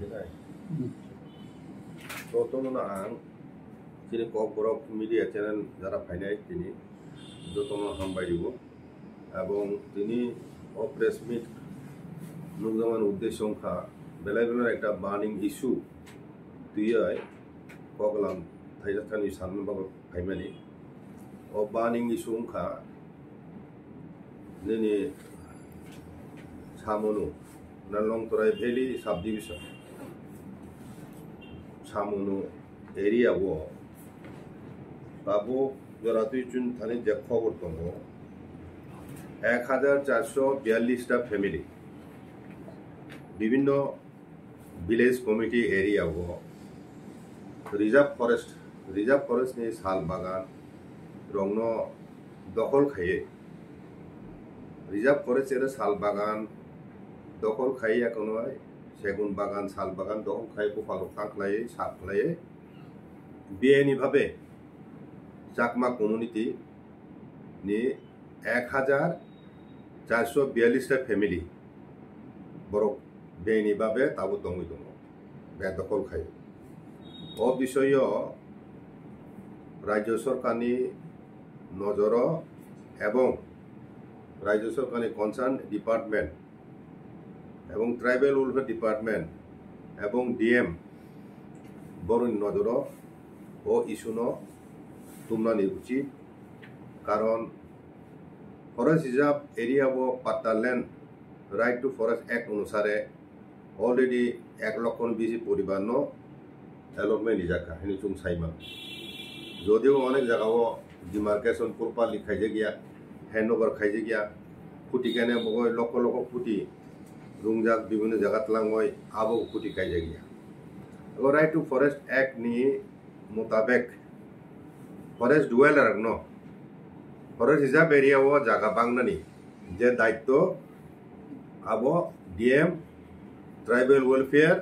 Tidak. Contohnya ang sini kok media channel jara finai tini jotono hambai dibo এবং তিনি press meet নুকজামান উদ্দেশ্য সংখ্যা বেলাইবেলার একটা বার্নিং ইস্যু তুই কগলাম থাইজাস্তানি সানমান বাবু ভাইমানি ও বার্নিং ইস্যু সংখ্যা নিনি সামনু নালংতরাই ভ্যালি সাব ডিভিশন সামনু এরিয়া ও বাবু যারা তুই চুন থানি যে খবর দङ 1442টা ফ্যামিলি বিভিন্ন ভিলেজ কমিটি এরিয়া ও রিজার্ভ ফরেস্ট नि साल बागान रंग दखल खाये रिजार्व फरेस्ट एरो साल बागान दखल खाये एखोनो सेगुन बागान साल बागान दखल खाये बुफालो खांख्लाये साख्लाये बेआइनि भावे चाकमा कमिउनिटी नि 1442টা ফ্যামিলি বড় বেআইনি ভাবে তাবো দङ বেদখল খায় ও বিষয় রাজ্য সরকারনি নজর এবং রাজ্য সরকারনি কনসার্ন ডিপার্টমেন্ট এবং ট্রাইবেল ওয়েলফেয়ার ডিপার্টমেন্ট এবং ডিএম বড় নজর ও ইস্যুনো তুমনানি উচিত কারণ फरेस्ट रिजर्व एरिया वो पाट्टालैंड राइट टू फरेस्ट एक्ट अनुसारे अलरेडी 1,20,000 परिवार एलटमेंट निजाखा हिनी चुम साइमा जदिव अनेक जगह डिमार्केशन प्रपारलि खाइजे गया हैंड ओवर खाइजे गया फुटी केने बगय लक्ष लक्ष फुटी रुंगजाक विभिन्न जगह तलांगय आबो फुटी खाइजे गया और राइट टू फरेस्ट एक्ट नि मुताबिक फरेस्ट डुवेलर न फरेस्ट रिजर्व एरिया वो जागा बांगनानी जे दायित्व आबो डीएम ट्राइबल वेलफेयर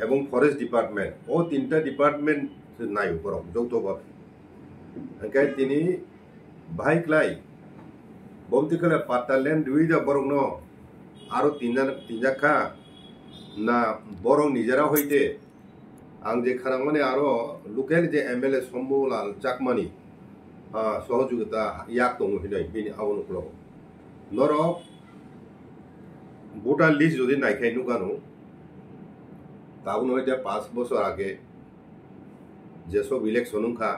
एवं फरेस्ट डिपार्टमेंट ओ तीनटा डिपार्टमेंट नायो बरं जौथभावे ओंखाय तिनि बाहायक्लाय बमतिखले पाट्टालैंड दुइदा बरं न आरो तिनजाखा ना बरं निजेरा हইতে आं जे खारां माने आरो लोकेल जे एमएलए शम्भुलाल चाकमानि सहयोगिता याक दङ हिनै बिनि आवनुकुलाव नर भोटार लिस्ट যদি নাইখাই নুগানো তাবনো হইতে 5 বছর আগে যেসব ইলেকশন খা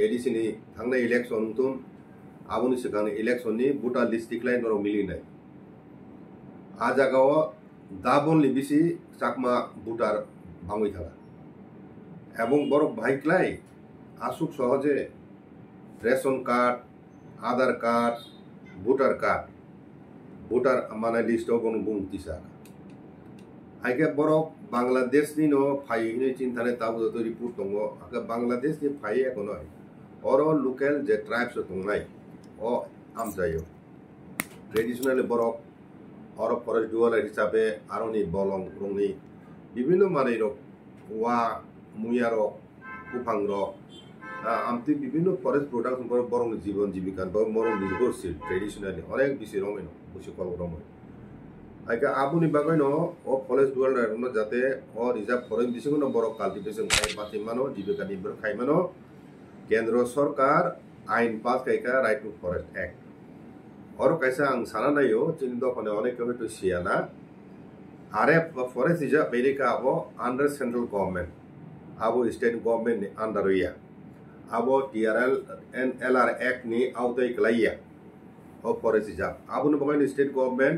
এডিসিনি থাংনাই ইলেকশন তুন আবনি সিগানি ইলেকশননি ভোটার লিস্ট টিকলাই নর মিলি নাই আ জায়গাও ডাবল লিবিসি চাকমা ভোটার বাঙই থাকা এবং বড় ভাইক্লাই আসুক সহজে रेशन कार्ड आधार कार्ड भोटार माने लिस्ट बुंगतिसा आगे बरफ बांग्लादेश नि नो फाइने चिंताने ताबो तो रिपोर्ट दङ आगे बांग्लादेश नि फाइ एकोनो और लोकल जे ट्राइब्स दंनाय ओ आमजायो ट्रेडिशनली बरफ और फरेस्ट डुवेलर हिसाबे आरोनि बलं रंनि विभिन्न माने रो वा मुयारो कुफांरो आमती विभिन्न फरेस्ट प्रोडक्ट बरं जीवन जीविका मरं निर्भरशील ट्रेडिशनली अनेक बिसि रमेन बुसिकल रमय आइका आबुनि बागैनो ओ फरेस्ट डुवेलर जाते ओ रिजर्व फरेस्ट बिसिगनो बरं कल्टिवेशन खाय बातिमानो जीविका निर्भर खायमानो केंद्र सरकार आइन पास खायका राइट टू फरेस्ट एक्ट और कैसा आं साना नायो चिनि दफाने अनेक हयतो सियाना आरे फरेस्ट रिजर्व एरिया आबो अंडर सेंट्रल गवर्नमेंट आबो स्टेट गवर्नमेंट अंडर या आबो टीआरएल एंड एलआर एक्ट नि आवताय गलाया और फरेस्ट रिजर्व आबुनो बगान स्टेट गवर्नमेंट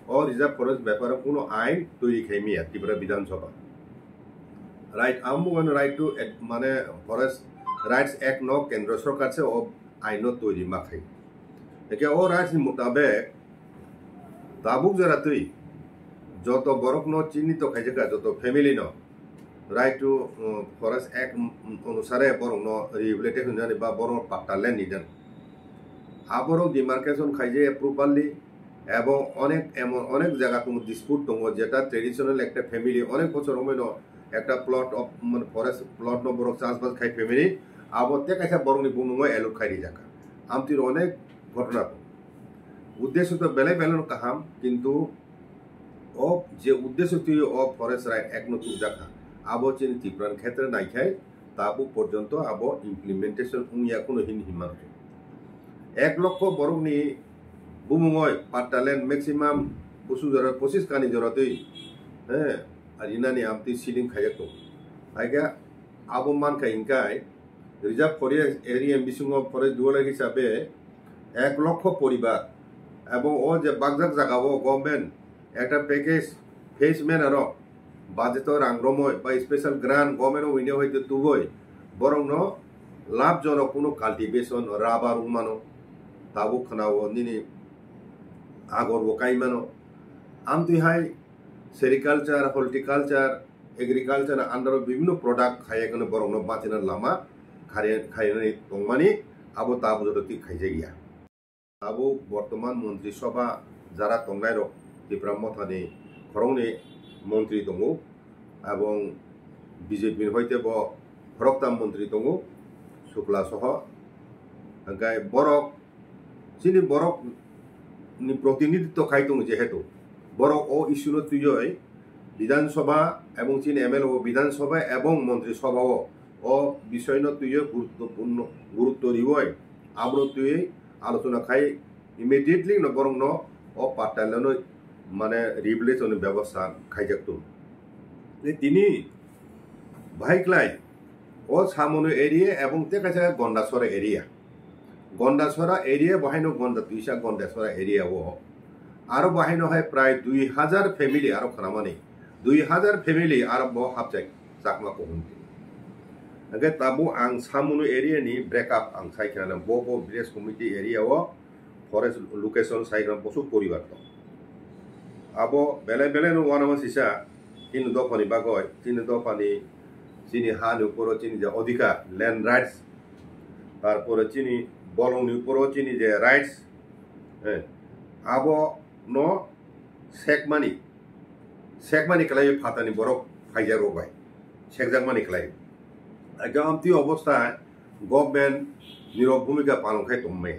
और रिजर्व फरेस्ट व्यापार कोनो आइन तैरि खायमिया त्रिपुरा विधानसभा राइट आमबुगान राइट टू माने फरेस्ट राइट्स एक्ट नो केंद्र सरकार से ओ आइन नो तैरि माखाय एके ओ राइट्स नि मुताबिक ताबुक जरा तुई যত বরফ ন চিহ্নিত খাইজেকা যত ফ্যামিলি ন राइट टू फरेस्ट एक्ट अनुसारे बरं रिगुलेटेड होनानै बा बरं पाट्टालैंड निदों आबरो डिमार्केशन खाइजे प्रपारलि एवं अनेक जायगा कोनो डिसप्यूट दङ जेटा ट्रेडिशनल একটা फैमिली अनेक बছর हमेनो একটা प्लट अफ मान फरेस्ट प्लट न बरं चासबास खाइ फैमिली आबो ते काइसा बरंनि बुंनो एलट खाइरि जाका आमतिर अनेक घटना उद्देश्य तो बेले बेले काहाम किन्तु যে উদ্দেশ্য তুই ফরেস্ট রাইট এক নতুন দেখা আবো চিনি ত্রিপুরার ক্ষেত্রে নাইখাই তাবো পর্যন্ত আবো ইমপ্লিমেন্টেশন উইয়া কোনো হিমান 1 লক্ষ বরংনি বুমুঙয় পাট্টালেন ম্যাক্সিমাম পশু জরা 25 কানি জরাতেই হ্যাঁ আর ইনানি আমতি সিলিং খাইয়া তো আইগা আবো মানকা ইনকাই রিজার্ভ ফরেস্ট এরিয়া বিসুঙ্গ ফরেস্ট দুয়ালা হিসাবে 1 লক্ষ পরিবার এবং ও যে বাগজাক জাগাও গভর্নমেন্ট একটা প্যাকেজ ফেসমেন আর বাজেট রাংরময় বা স্পেশাল গ্রান্ট গভর্নমেন্ট উইনে হইতে তুবই বরং লাভজনক কোনো কাল্টিভেশন রাবার উমানো তাবো খানাও নিনি আগর বকাইমানো আমতিহাই সেরিকালচার হর্টিকালচার এগ্রিকালচার আন্ডার বিভিন্ন প্রোডাক্ট খাইয়াগনে বরং বাঁচিনার লামা খাইনানি তংমানি আবো তাবো যত খাইজে গিয়া আবো বর্তমান মন্ত্রিসভা যারা তংনাই রক ত্রিপুরা মথানি খরংনি মন্ত্রী দङ এবং বিজেপির হইতে ফরকতাম মন্ত্রী দङ শুক্লা সহ গাই বরক চিনি বরক নি প্রতিনিধিত্ব খাইতং যেহেতু বরক ও ইস্যুনো তুই বিধানসভা এবং চিন এমএলএ বিধানসভা এবং মন্ত্রিসভাও ও বিষয় তুই গুরুত্বপূর্ণ গুরুত্ব দিবই আবর তুই আলোচনা খাই ইমিডিয়েটলি বরং ও পাটালেন মানে রিভলিউশন ব্যবস্থা খাইজাকতুম তিনি ভাইক্লাই ও সামনো এরিয়া এবং তে কাছে গন্ডাসরা এরিয়া বাহাইনো গন্ডা তুইসা গন্ডাসরা এরিয়া ও আরো বাহাইনো হয় প্রায় 2000 ফ্যামিলি আরো খানামানি 2000 ফ্যামিলি আরো হাবজাক চাকমা কহুনতি আগে তাবো আং সামনো এরিয়া নি ব্রেকআপ আং সাইখানা বো ভিলেজ কমিটি এরিয়া ও ফরেস্ট লোকেশন সাইখানা বসু পরিবার দं আবো বেলে ওয়ানামা সিসা তিন দফানি বাগয় তিন দফানি চিনি হানি উপরও চিনি যে অধিকার ল্যান্ড রাইটস তারপরে চিনি বলংনি উপরও চিনি যে রাইটস হ্যাঁ আবো শেখমানি খেলাই ফাতানি বরফ ফাইজার রবাই শেখজাকমানি খেলাই আমতি অবস্থায় গভর্নমেন্ট নীরব ভূমিকা পালন খাই তম্মাই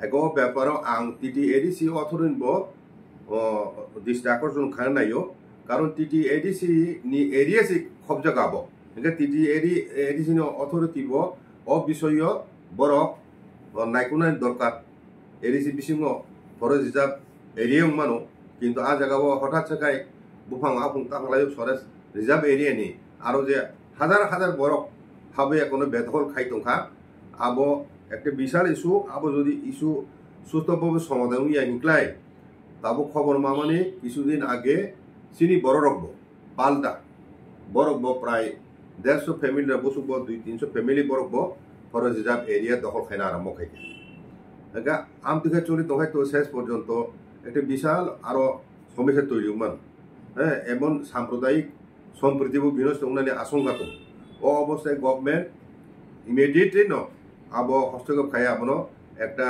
এগো ব্যাপারও আং টিটি এডিসি অথরিন দৃষ্টি আকর্ষণ খায় নাইও কারণ টিটি এডিসি নি এরিয়াসি খব জাগাবো টিটি এডিসি অথরিটি ও বিষয় বরফ নাইকুনাই দরকার এডিসি বিসিং ফরেস্ট রিজার্ভ এরিয়া মানো কিন্তু আ জায়গাও হঠাৎ জায়গায় বুফাং আফুং তাকলাই ফরেস্ট রিজার্ভ এরিয়া নি আরো যে হাজার বরফ হাবে কোনো বেদখল খাই তংখা আবো একটা বিশাল ইস্যু আবো যদি ইস্যু সুস্থভাবে সমাধান ইয়া নিকলাই তাবো খবর মামানি কিছুদিন আগে চিনি বড় রকব পাল্টা বরকব প্রায় 150 ফ্যামিলি বসুব 200-300 ফ্যামিলি বরকব ফরেস্ট রিজার্ভ এরিয়া দখল খাইনা আরম্ভ খাইছে এগা আমতিকে চলি তহাই তো শেষ পর্যন্ত একটা বিশাল আরো সমস্যা তৈরি মান হ্যাঁ এমন সাম্প্রদায়িক সম্প্রীতিবু বিনষ্ট উনানি আশঙ্কা তো ও অবস্থায় গভর্নমেন্ট ইমিডিয়েটলি আবো হস্তক্ষেপ খাই আবনো একটা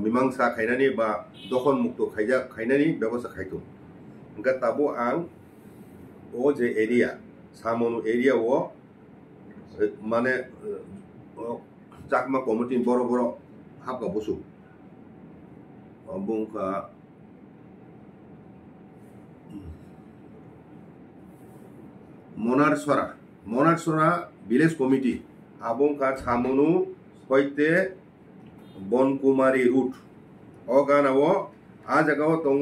মীমাংসা খাইনানি বা দখল মুক্ত খাইনানি ব্যবস্থা খাইতো ওনকা তাবো আং ও যে এরিয়া সামনো এরিয়া ও মানে চাকমা কমিটি বড় হাবকা বসু বুংকা মনারসরা ভিলেজ কমিটি আবংকা সামনো হইতে বনকুমারী রুট ও গানাও আ জায়গাও দङ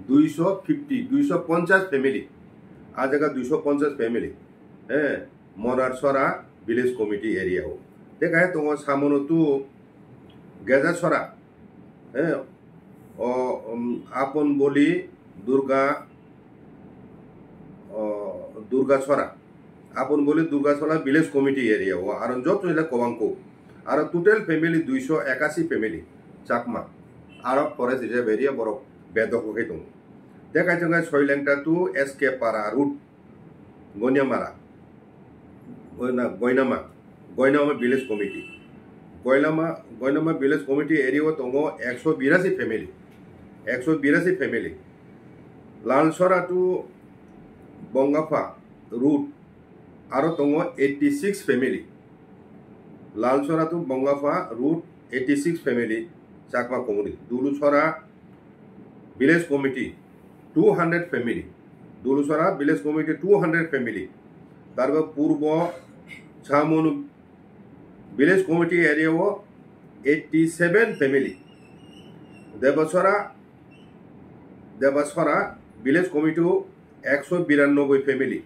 250 ফ্যামিলি আ জায়গা 250 ফ্যামিলি হ্যাঁ মনারসরা ভিলেজ কমিটি এরিয়াও দেখায় দङ সামনো তু গেজাসরা হ্যাঁ ও আপন বলি দুর্গাছড়া আপন বলি দুর্গাছড়া ভিলেজ কমিটি এরিয়া ও আর যত কবাংকো আর টোটাল ফ্যামিলি 281 ফ্যামিলি চাকমা আর ফরেস্ট রিজার্ভ এরিয়া বড় বেদক হয়ে দङ দেখায় जों Sailengta to S K Para route Gaynama village committee Gaynama village committee area দङ 182 family Lalsara to Bangafa route আর দङ 86 family Lalsara to Bangafa route 86 family Chakma committee Duluchhara village committee 200 family Dulusara village committee 200 family তারপর পূর্ব ছামুন ভিলেজ কমিটি এরিয়াও 87 ফ্যামিলি দেবছরা ভিলেজ কমিটিও 192 ফ্যামিলি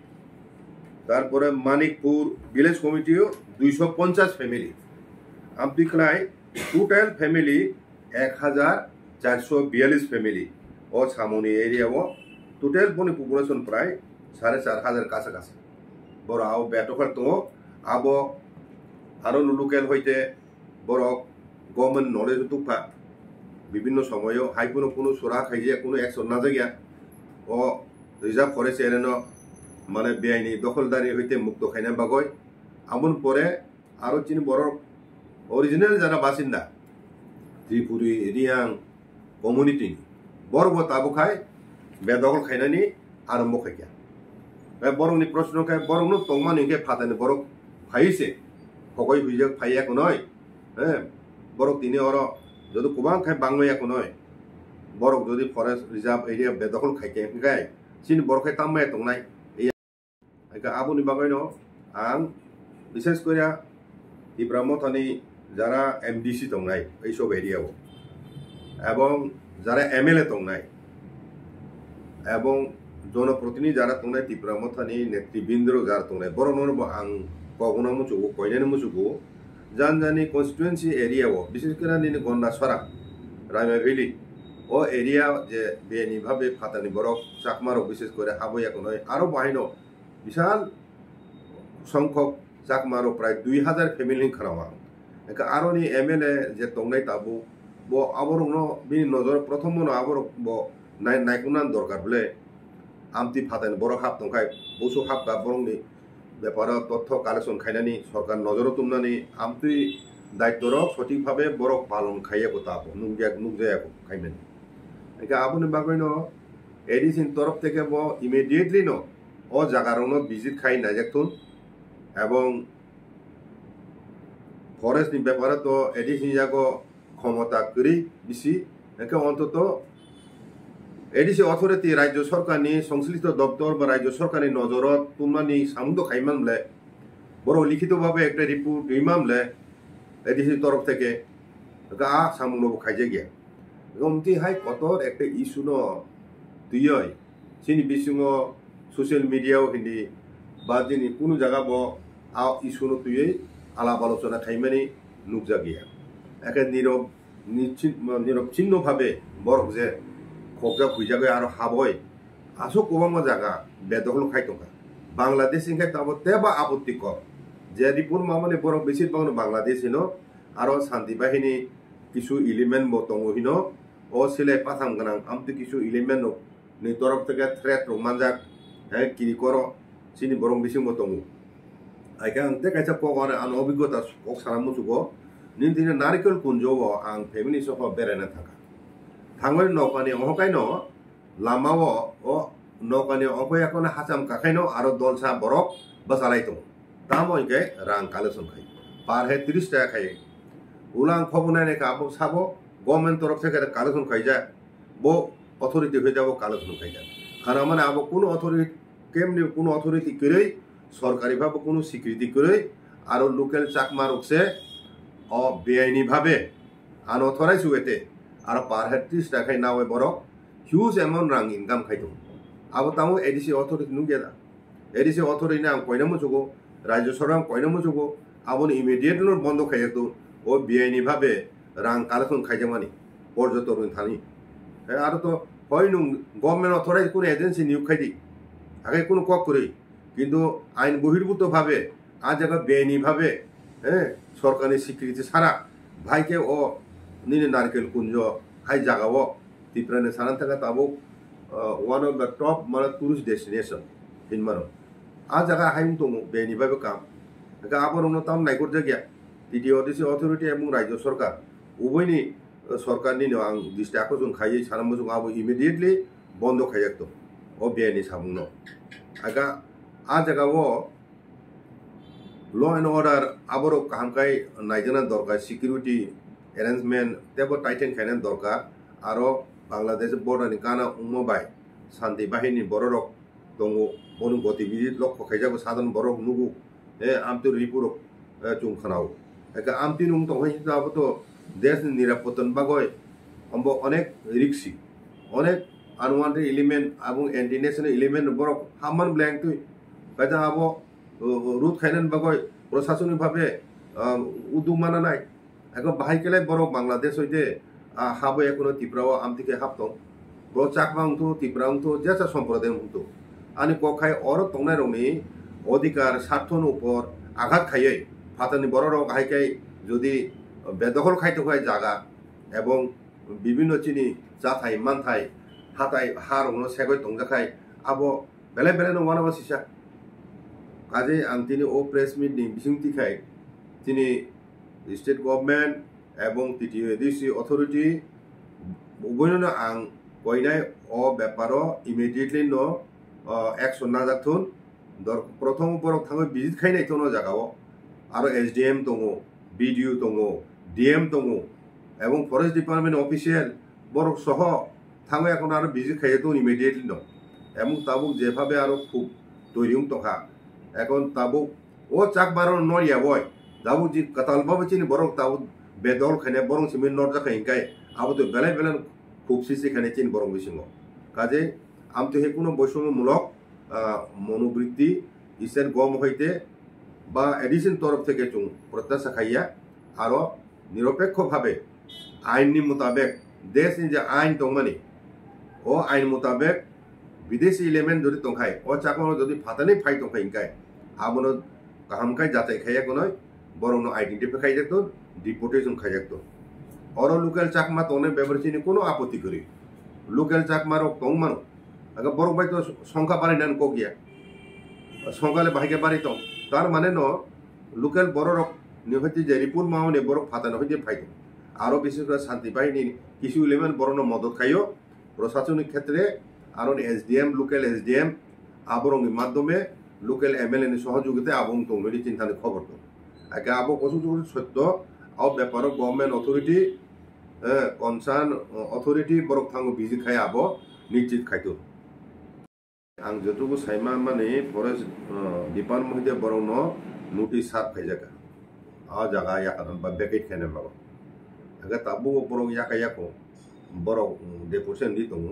তারপরে মানিকপুর ভিলেজ কমিটিও 250 ফ্যামিলি আমদিকলাই টোটাল ফ্যামিলি 1442 ফ্যামিলি ও ছামুনি এরিয়াও টোটাল বনি পপুলেশন প্রায় 4500 কাছাকাছি বড় আও বেটকল তো আবো আরো লোকাল হইতে বড় গভর্নমেন্ট নলেজ তুফা বিভিন্ন সময়ও হাই কোনো সোরা খাইজিয়া কোনো অ্যাকশন না জায়গা ও রিজার্ভ ফরেস্ট এরিয়া মানে বেআইনি দখলদারি হইতে মুক্ত খাইনা বাগয় আমন পরে আরো চিনি বড় অরিজিনাল যারা বাসিন্দা ত্রিপুরি রিয়াং কমিউনিটি বড় তাবো খায় বেদখল খাইনানি আরম্ভ খাইয়া বরংনি প্রশ্ন খায় বরং তংমানিকে ফাতানি বড় ফাইছে সকই হুইজে ফাইয়াকো নয় হ্যাঁ বড় তিনি অর যদি গোবাং খাই বাংলায়াকো নয় বড় যদি ফরেস্ট রিজার্ভ এরিয়া বেদখল খাইকে গায় চিনি বড় খাই তামায় তংনাই আবুনি বাগাইন আং বিশেষ করে ইব্রাহ্মথানি যারা এমডিসি তংনাই এইসব এরিয়াও এবং যারা এমএলএ তংনাই এবং জনপ্রতিনিধি যারা তংনাই ত্রিপুরামথানি নেতৃবৃন্দ যারা তংনাই বড় নরব আং কখনো মুচুগো কয়নানি মুচুগো জানি কনস্টিটুয়েন্সি এরিয়াও বিশেষ করে নিনি গন্ডাছড়া রাইমা ভ্যালি ও এরিয়া যে বেনিভাবে ফাতানি বরফ চাকমারক বিশেষ করে হাবইয়াকো নয় আরো বাহিনো বিশাল সংখ্যক চাকমারো প্রায় 2000 ফ্যামিলি খারাওয়া আরো নি এমএলএ যে তংনাই তাবু ব আবর বিনি নজর প্রথম আবর ব নাইকুনান দরকার বলে আমতি ফাতানি বড় হাব তংখাই বসু হাব কা বরংনি ব্যাপার তথ্য কালেকশন খাইনানি সরকার নজর তুমনানি আমতি দায়িত্বর সঠিকভাবে বড় পালন খাইয়াকো তাবো নুকজায়াকো খাইবেন আবুনি বাগৈন এডিসিন তরফ থেকে ব ইমিডিয়েটলি ও জায়গার ভিজিট খাই নাইজাকতুন এবং ফরেস্ট ব্যাপারে তো এডিসিন জাগো ক্ষমতা করি বেশি অন্তত এডিসি অথরিটি রাজ্য সরকারনি সংশ্লিষ্ট দপ্তর বা রাজ্য সরকারি নজরত তুমনানি সামুদ্র খাইমামলে বড় লিখিতভাবে একটা রিপোর্ট ইমামলে এডিসি তরফ থেকে সামুদ্র খাইজে গিয়া গমতি হাই কতর একটা ইস্যু তুই চিনি বিসুঙ সোশ্যাল মিডিয়াও হিন্দি বা যিনি কোনো জায়গা ব ইস্যু তুই আলাপ আলোচনা খাইমানি নুকজা গিয়া একে নিরবচ্ছিন্নভাবে বরফ যে খবজা খুঁজাগে আর হাবয় আসো কোবামা জায়গা বেদখল খাইতকা বাংলাদেশ খাই তাবো তেবা আপত্তি কর যে রিপোর্ট মানে বরফ বেশিরভাগ বাংলাদেশ আর শান্তি বাহিনী কিছু ইলিমেন্ট মতংহিন ও সিলাই পাথাম গান আমতে কিছু ইলিমেন্ট নি তরফ থেকে থ্রেট রোমানজাক হ্যাঁ কিরি কর চিনি বরং বেশি মতংু আইকা আংতে কাইসা পগারে আন অভিজ্ঞতা কক সারা মুচুগো নিদিনে নারিকেল কুঞ্জও আং ফ্যামিলি সহ বেড়াইনা থাকা থাঙ্গই নৌকানি অহকাইন লামাও ও নৌকানি অহয়াকন হাসাম কাকাইন আরো দলসা বরফ বাসালাই দं তামইকে রাং কালেকশন খাই পার হে 30 টাকা খাই উলাং খবনাই কাবো সাবো গভর্নমেন্ট তরফ থেকে কালেকশন খাই যায় বো অথরিটি হয়ে যাবো কালেকশন খাই যায় কারণ মানে আবো কোনো অথরিটি কেমনি কোনো অথরিটি করে সরকারিভাবে কোনো স্বীকৃতি করে আর লোকাল চাকমা রকছে ও বেআইনিভাবে আনঅথরাইজ ওয়েতে আর পার হেড 30 টাকায় না বড় হিউজ অ্যামাউন্ট রাং ইনকাম খাইতো আবো তাও এডিসি অথরিটি নুগেলা এডিসি অথরিটি না কয়না মুচুগো রাজ্য সরকার কয়না মুচুগো আবন ইমিডিয়েট বন্ধ খাইতো ও বেআইনিভাবে রাং কালেকশন খাইজামানি পর্যটন থানি আর তো হয় গভর্নমেন্ট অথরাইজ কোনো এজেন্সি নিয়োগ খাইদি আগে কোনো কক করে কিন্তু আইন বহির্ভূতভাবে আর জায়গা বেআইনিভাবে হ্যাঁ সরকারি স্বীকৃতি ছাড়া ভাইকে ও নিনে নারকেল কুঞ্জ হাই জাগাও ত্রিপুরানি সারান থাকা তাবো ওয়ান অফ দ্য টপ মানে টুরিস্ট ডেস্টিনেশন হিনমানো আর জায়গা হাইম দङ বেআইনিভাবে কাম আবার তাম নাইগর জায়গা ডিডিওডিসি অথরিটি এবং রাজ্য সরকার উভয়নি সরকারনি আं দৃষ্টি আকর্ষণ খাইयै সারামजों আবো ইমিডিয়েটলি বন্ধ খাইয়াতো ও বেআইনি সামুনো আগা आ জায়গাও ল एंड अर्डर आबरो कामकाय नायजना दरकार सिक्यूरिटी अरेंजमेंट तेबो टाइटेन खायना दरकार आरो बांग्लादेश बॉर्डर नि काना उमबाय শান্তি বাহিনী বড়রক দङ বন গতিবিধি লক্ষ্য খাইজাবো সাধারণ বড়রক নুগু আমতি রিপুরক চুং খানাও একা আমতি নুং দङ হিসাবে তো দেশ নিরাপত্তার বাগয় অনেক রিক্সি অনেক আনওয়ান্টেড এলিমেন্ট এবং এন্টি ন্যাশনাল এলিমেন্ট বড় হামান ব্ল্যাঙ্ক তুই কাজা আবো রুট খাইনান বাগয় প্রশাসনিকভাবে উদ্যোগ মানা নাই এখন বাহাই কেলাই বড় বাংলাদেশ হইতে হাবো এখনো ত্রিপুরাও আমতিকে হাবতং বড় চাকমা উঠো ত্রিপুরা উঠো যেসা সম্প্রদায় উঠো আনি কখাই অর তংনাই রংনি অধিকার স্বার্থন উপর আঘাত খাইয়ে ফাতানি বড় রক হাইকাই যদি বেদখল খাইতে হয় জায়গা এবং বিভিন্ন চিনি জাথাই মানথাই হাতাই হার সেগই তংজাখাই আবো বেলে বেলে নওয়ানা সিসা কাজে আং তিনি ও প্রেস মিট নি বিসিংতি খাই তিনি স্টেট গভর্নমেন্ট এবং টিটিডিসি অথরিটি উভয়नो आं কইনাই ও ব্যাপার ইমিডিয়েটলি ন অ্যাকশন না যাথুন প্রথম বরক থাঙ্গ ভিজিট খাইনাই তো ন জায়গাও আর এসডিএম দङ বিডিও দङ ডিএম দङ এবং ফরেস্ট ডিপার্টমেন্ট অফিসিয়াল বরক সহ থাঙ্গ এখন আর ভিজিট খাইয়ে তো ইমিডিয়েটলি ন এবং তাবুক যেভাবে আরো খুব তৈরি তখা এখন তাবুক ও চাক বারো নরিয়া বয় তাবুক যে কাতালবাবু চিনি বরক তাবুক বেদল খাইনে বরং সিমেন্ট নরজা খাইকাই আবো তো বেলায় বেলান খুব সিসি খানে চিন বরং বিসিङ কাজে আমতো হে কোনো বৈষম্যমূলক মনোবৃত্তি ইসেন গম হইতে বা এডিশন তরফ থেকে চুং প্রত্যাশা খাইয়া আরো নিরপেক্ষভাবে আইননি মোতাবেক দেশ যে আইন দংমানি ও আইন মোতাবেক বিদেশি এলিমেন্ট যদি তংখাই ও চাকমানো যদি ফাতানি ফাই তংখাই ইনকাই আবনো কাহামকাই যাচাই খাইয়া কোনো বরং আইডেন্টিফাই খাই যেত ডিপোর্টেশন খাই যেত অর লোকাল চাকমা তংনে ব্যবহার কোনো আপত্তি করি লোকাল চাকমার তং মানো আগে বরং বাই তো সংখ্যা বাড়ি নেন কগিয়া সংখ্যালে বাহিকে বাড়ি তং তার মানে ন লোকাল বড় রক নিহতি যে রিপুর মাওনে বড় ফাতানো হইতে ফাইতো আরো বিশেষ করে শান্তি বাহিনী কিছু এলিমেন্ট বড় মদত খাইও প্রশাসনিক ক্ষেত্রে আরো এসডিএম লোকাল এসডিএম আবরঙ্গের মাধ্যমে লোকাল এমএলএ সহযোগিতা আবং তংনি চিন্তানি খবর তো আগে আবো কসু সত্য আও ব্যাপার গভর্নমেন্ট অথরিটি কনসার্ন অথরিটি বরক থাঙ্গো ভিজিট খাই আবো নিশ্চিত খাইতো आं जतुगु साइमा माने फरेस्ट डिपार्टमेंट दे बरं न नोटिस सात फाइजाका आ जागा याकान बा बेकेट खाने बागो आगे ताबु बरं याका याको बरं डेपोशन दि दङ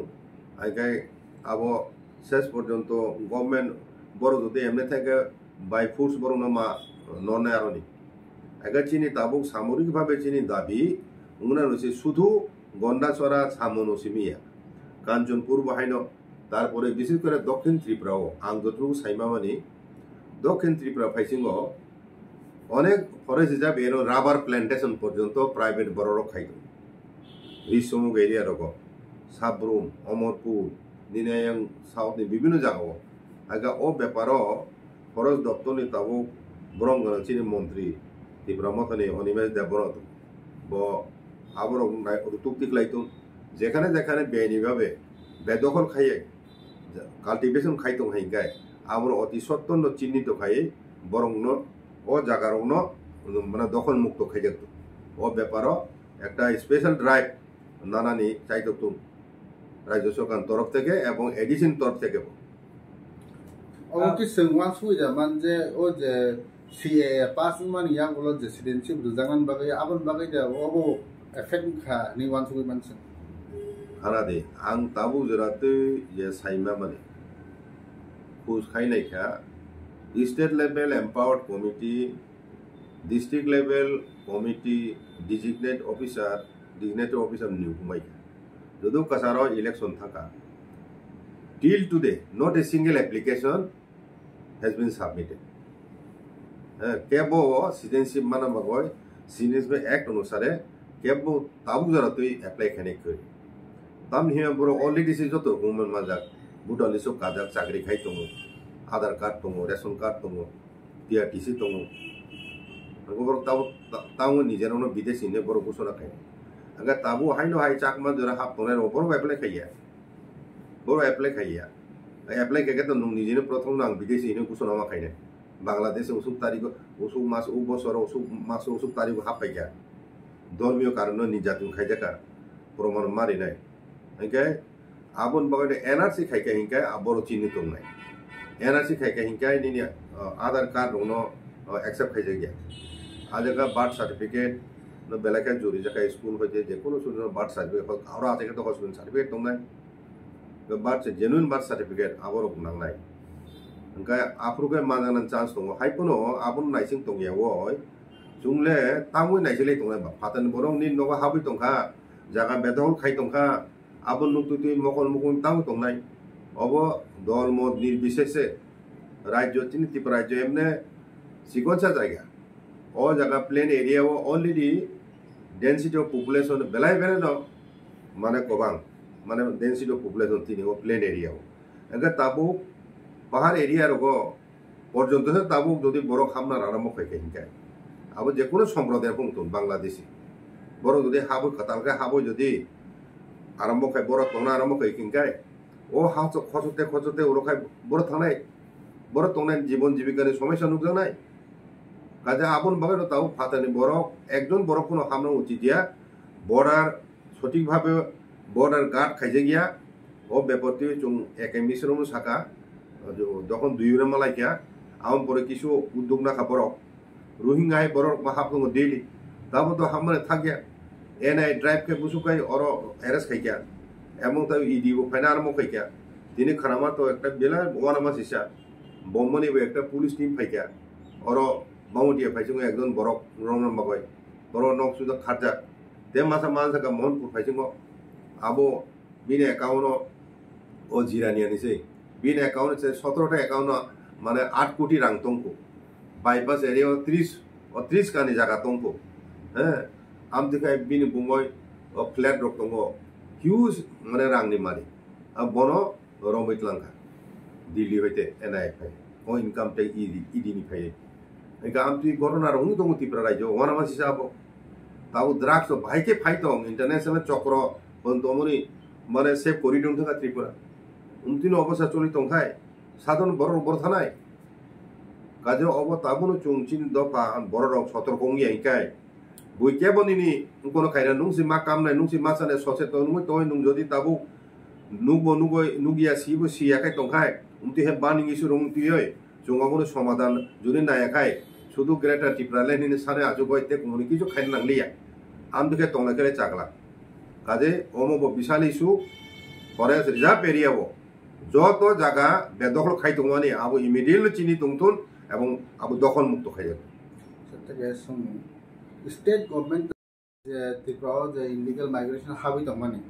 आगे आबो शेष पर्यन्त गभर्नमेंट बरं जदि एमने थाके बाय फोर्स बरं न मा नने आरोनि आगे चिनि ताबु सामरिक भाबे चिनि दाबी उंगना रसे शुधु गन्डासरा सामनसिमिया कांचनपुर बाहायनो তারপরে বিশেষ করে দক্ষিণ ত্রিপুরাও আং যতটুকু সাইমা মানি দক্ষিণ ত্রিপুরা ফাইসিং অনেক ফরেস্ট রিজার্ভ এর রাবার প্ল্যান্টেশন পর্যন্ত প্রাইভেট বড় খাইত রিসমুগ এরিয়া রকম সাবরুম অমরপুর নিনায়ং সাউথ বিভিন্ন জায়গা আগে ও ব্যাপার ফরেস্ট দপ্তর তাবো বরং চিনি মন্ত্রী ত্রিপুরা মতনে অনিমেষ দেবরত ব আবার তুক্তিক লাইতুন যেখানে যেখানে বেআইনিভাবে বেদখল খাইয়ে কাল্টিভেশন খাইতং হাইগায় আমরা অতি সত্তন্ন চিহ্নিত খাইয়ে বরং ও জায়গার মানে দখল মুক্ত খাই যেত ও ব্যাপারও একটা স্পেশাল ড্রাইভ নানানি চাইতো রাজ্য সরকার তরফ থেকে এবং এডিশন তরফ থেকে অবকি সেংওয়ান সুইজা মান যে ও যে সিএ পাস মান ইয়াং বলো যে সিটিজেনশিপ রুজাঙ্গান বাগে আবন বাগে যে ও এফেক্ট খা নি ওয়ান সুই মানছেন खानादे आं ताबु जराते ये साइमा माने खुश खाइनाय खा state level empowered committee district level committee designated officer नियुमाय जदो कसारो इलेक्शन थाका till today not a single application has been submitted केबो सिटीजनशिप माना मगय सिटीजनशिप एक्ट अनुसारे केबो ताबु जराते एप्लाई खाने करी ताम हिया बरो अलरेडी से जतो गुमन माजाक बुटाली सब काजाक चाकरी खाइ दङ आधार कार्ड दङ रेशन कार्ड दङ टीआरटीसी दङ बरो ताबो निजेरावनो विदेशीने बरो घोषणा खाइ आगा ताबो हाइनो हाइ चाकमा जरा हाप तने बरो एप्लाई खाइया एप्लाई केके त नु निजेनो प्रथम नां विदेशीने घोषणा मा खाइने बांग्लादेश उसुक तारिख उसुक मास उ बसर उसुक मास उसुक तारिख हाप पाइया धर्मीय कारण निजातु खाइजाका प्रमाण मारिनाय okay abon bagai NRC khai hingkai aboro chini tongnai NRC khai hingkai ni Aadhaar card no accept khai jagya ajaga birth certificate no belaka juri jaka school hoje je kono student birth certificate aura ajage to hospital certificate tongnai birth genuine birth certificate aboro nangnai hingkai aprugai manganan chance tongo haipono abon naising tongya woi jungle tamui naisile tongnai phatan borong ni noga habi tongkha jaga bedol khai tongkha abon nuktuti mokol mukun tang tongnai obo dol mod nirbishese rajyo chini tip rajyo emne sikonsa jaiga o jaga plain area o already density of population belai bele no mane kobang mane density of population tini o plain area o ega tabu pahar area rogo porjonto se tabu jodi boro khamna arambo khai hinkai abo je kono সম্প্রদায় pungtun bangladeshi boro jodi habo khatalga habo jodi arambo khai boro tona arambo khai hinkai ও house খসতে খসতে ওরখায় বড় থানায় বড় তংনায় জীবন জীবিকার সমস্যা nook জানাই কাজে আপন ভাবে তাও ফাতানি বড় একজন বড় কোনো হামনা উচিত দিয়া বর্ডার সঠিকভাবে বর্ডার গার্ড খাইজে গিয়া ও ব্যাপারটি চুং একে মিশ্রম শাখা যখন দুই মালাই গিয়া আমন পরে কিছু উদ্যোগ না খাবার রোহিঙ্গায় বড় হাফ দङ ডেইলি তাবো তো হামনে থাকিয়া এনআই ড্রাইভ কে বুসুকাই অর এরেস খাইয়া এমন তাই ইডিও ফাইনার মো খাইকা তিনি খারামা তো একটা বেলা ওয়ানামা সিসা বম্মনি একটা পুলিশ টিম ফাইকা অর মামুটিয়া ফাইসুং একজন বড় রংরম বাগয় বড় নক সুদা খারজা তে মাসা মানসাকা মোহনপুর ফাইসুং আবো বিন অ্যাকাউন্ট ও জিরানিয়া নিছে বিন অ্যাকাউন্ট 17টা অ্যাকাউন্ট মানে 8 কোটি রাং তংকো বাইপাস এরিয়া 30 কানি জায়গা তংকো হ্যাঁ আম দিকাই বিন বুময় ও ফ্ল্যাট রক তংকো হিউজ মানে রাংনি মারি বনো রমিত লাঙ্কা দিল্লি হইতে এনআই ফাই ও ইনকাম ট্যাক্স ইডি নি ফাই একা আমতি ঘটনা রং দङ ত্রিপুরা রাজ্য ওয়ানামাসি সাবো তাও দ্রাক্স ভাইকে ফাইতং ইন্টারন্যাশনাল চক্র বন্তমনি মানে সেভ করি দং থাকা ত্রিপুরা উমতিন অবস্থা চলি তংখাই সাধারণ বড় বড় থানায় কাজে অব তাবুনো চুংচিন দফা বড় রক সতর্ক গিয়া ইকাই বইকে বনিনি কোনো খাইনা নুংসি মা কামনাই নুংসি মা সানে সচেতন মুই তই নুং যদি তাবু নুগবো নুগই নুগিয়া সিবো সিয়াকাই তংখাই উমতি হে বানিং ইস্যু রং তুই জঙ্গাবনো সমাধান যদি নায়াকাই শুধু গ্রেটার ত্রিপুরা লেনি সানে আজো বইতে কোনো কিছু খাইনা নাংলিয়া আমদিকে তংলাকেলে চাকলা কাজে অমব বিশাল ইস্যু ফরেস্ট রিজার্ভ এরিয়াও যত জায়গা বেদখল খাই দংমানি আবো ইমিডিয়েটলি চিনি তংতুন এবং আবো দখল মুক্ত খাই যাবে সেটাকে স্টেট গভর্নমেন্ট যে ত্রিপুরা যে ইলিগাল মাইগ্রেশন হাবি দংমানি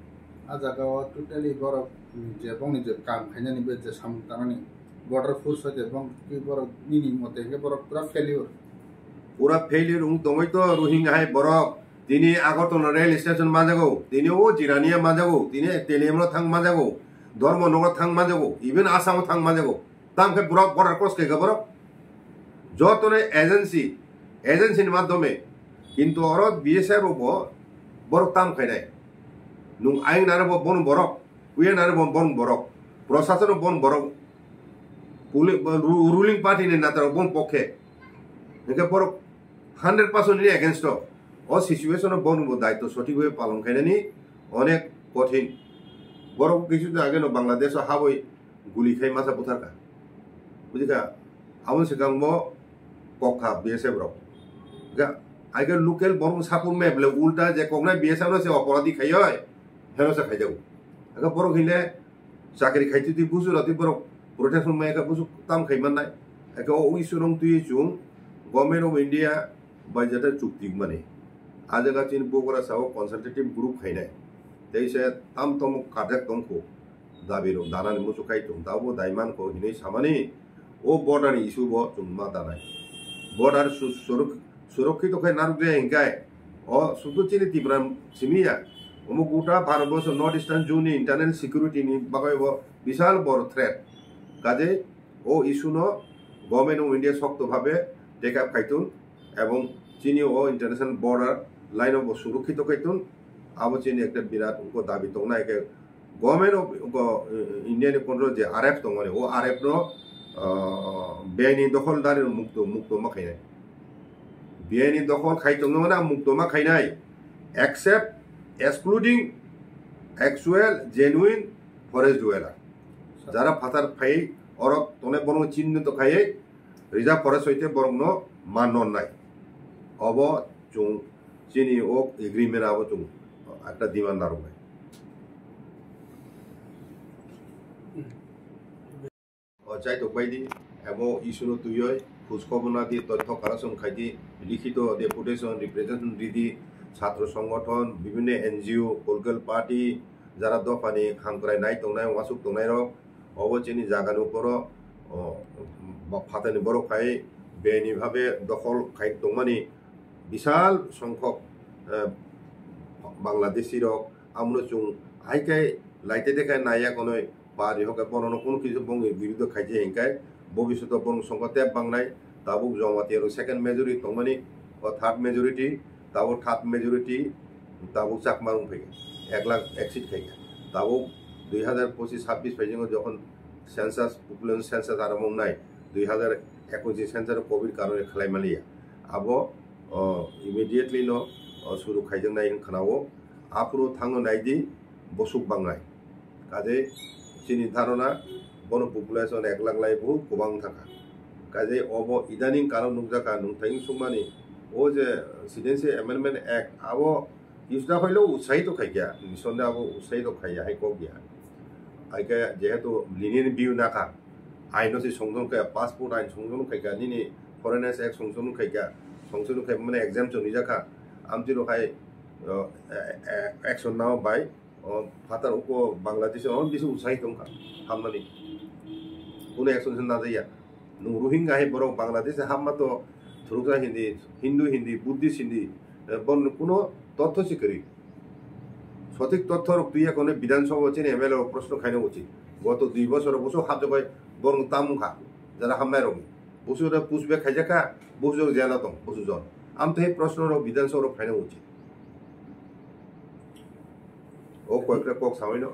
আ জায়গাও টোটালি বড় যে বংনি যে কাম খাইনানি বে যে সামতানানি বর্ডার ফোর্স হতে এবং কি বড় নিনি মতে কে বড় পুরা ফেলিওর উং দমই তো রোহিঙ্গা হাই বড় তিনি আগরতলা রেল স্টেশন মাজাগো তিনি ও জিরানিয়া মাজাগো তিনি তেলিয়ামনো থাং মাজাগো ধর্মনগর থাং মাজাগো ইভেন আসামও থাং মাজাগো তামকে পুরা বর্ডার ক্রস কে বড় যতনে এজেন্সির মাধ্যমে কিন্তু অরত বিএসএফ বড় তাম খাইনাই নুং আইন নারব বন বরক উয়ে নারব বন বরক প্রশাসন বন বরক রুলিং পার্টি নে নাতার বন পক্ষে একে বড় 100% নি এগেইনস্ট ও সিচুয়েশন বন দায়িত্ব সঠিকভাবে পালন খাইনানি অনেক কঠিন বড় কিছু আগে ন বাংলাদেশ হাবই গুলি খাই মাসা বুথারকা বুঝিকা আমন সিগাংব পক্ষা বিএসএফ রক গা আগে লোকাল বরং সাপুর মেবলে উল্টা যে কংনাই বিএসএফ সে অপরাধী খাই হয় হেনসা খাই যাও আগে বড় হিলে চাকরি খাইতে তুই বুঝু রাতি বড় প্রোটেকশন মেকা বুঝু তাম খাইমান নাই একে ও ইস্যুরং তুই চুং গভর্নমেন্ট অফ ইন্ডিয়া বাজেটের চুক্তি মানে আজগা চিন বগুড়া সাও কনসালটেটিভ গ্রুপ খাইনাই তেইসে তাম তম কাজেক তমকো দাবিরো দানানি মুসু খাই তুম তাবো দাইমান কো হিনে সামানি ও বর্ডার ইস্যু ব চুমা দানাই বর্ডার সুরক্ষিত খাই নারুগে হিংকাই ও শুধু চিনি ত্রিপুরা সিমিয়া অমু গোটা Bharatvarsha north eastern zone internal security নি বাগাই বিশাল বড় থ্রেট কাজে ও ইস্যু ন গভর্নমেন্ট অফ ইন্ডিয়া শক্তভাবে টেক আপ খাইতুন এবং চিনি ও ইন্টারন্যাশনাল বর্ডার লাইন অফ সুরক্ষিত খাইতুন আবো চিনি একটা বিরাট উনকো দাবি দং না একে গভর্নমেন্ট অফ ইন্ডিয়ান কন্ট্রোল যে আরএফ দং মানে ও আরএফ ন বেআইনি দখলদারি মুক্ত মা খাইনাই বেআইনি দখল খাই দং মানে মুক্ত মা খাইনাই except excluding actual genuine forest dweller যারা ফাতার ফাই অরক তনে বরং চিহ্নিত খাইয়ে রিজার্ভ ফরেস্ট হইতে বরং মান নাই অব চুং চিনি ও এগ্রিমেন্ট আবো চুং একটা ডিমান্ড আরো চাই তো বাইদি এবং ইস্যু তুই খোঁজখবর দিয়ে তথ্য কালেকশন খাইদি লিখিত ডেপুটেশন রিপ্রেজেন্টেশন দিদি ছাত্র সংগঠন বিভিন্ন এনজিও পলিটিক্যাল পার্টি যারা দফানি খাংক্রাই নাই তংনাই ওয়াসুক তংনাই রক অবচিনি জাগানো পর ফাতানি বড় খাই বেআইনিভাবে দখল খাই তংমানি বিশাল সংখ্যক বাংলাদেশি রক আমরা চুং আইকাই লাইতে দেখায় নাইয়া কোনো পারি হোক বরণ কোনো কিছু বঙ্গের বিরুদ্ধে খাইছে হিংকায় ভবিষ্যতে বরং সংখ্যা ত্যাগ বাংলায় তাবুক জমাতি আর সেকেন্ড মেজরিটি তংমানি থার্ড মেজরিটি তাবুক থার্ড মেজরিটি তাবুক চাকমারুং ফেগে 1 লাখ 1 সিট খাইগে তাবুক 2025-26 ফাইজিং যখন সেন্সাস পপুলেশন সেন্সাস আরম্ভ নাই 2021 সেন্সাস কোভিড কারণে খালাইমালিয়া আবো ইমিডিয়েটলি শুরু খাইजों नाय खानावो आपुरो थांनो नायदि बसुक बांनाय काजे चिनि धारणा बन पपुलेशन 1 लाख लाई बहु गोबां थाखा काजे अब इदानिं कारण नुजाका नुथाइं सुमानि ओ जे सिटिजेनशिप एमेंडमेंट एक्ट आबो इस्टा फाइलो उत्साहित खाइया निसन्ने आबो उत्साहित खाइया हाइको गया आइका जेहेतु लिनियन बिउ नाका आइनो से संशोधन का पासपोर्ट आइन संशोधन खाइया निनि फरेनार्स एक्ट संशोधन खाइया संशोधन खाइ माने एग्जाम्पशन निजाका आमतिरो खाइ एक्शन नाउ बाय फातार उको बांग्लादेश और बिसु उत्साहित दंखा हामनानि कोनो एक्शन ना जाया नु रोहिंगा है बरो बांग्लादेश हाममा तो थुरुगा हिंदू हिंदी बुद्धिस्ट हिंदी बन कोनो তথ্য শিকারী সঠিক তথ্য তুইয়া কোনে বিধানসভা চিনি এমএলএ প্রশ্ন খাইনো উচিত গত 2 বছর বসো হাবজবাই বরং তামুখা যারা হামনাই রঙি বসুরা পুষবে খাইজাকা বসু জেলা দং বসু জন আমতে এই প্রশ্নর বিধানসভা খাইনো উচিত ও কয়েকটা কক সামাইনো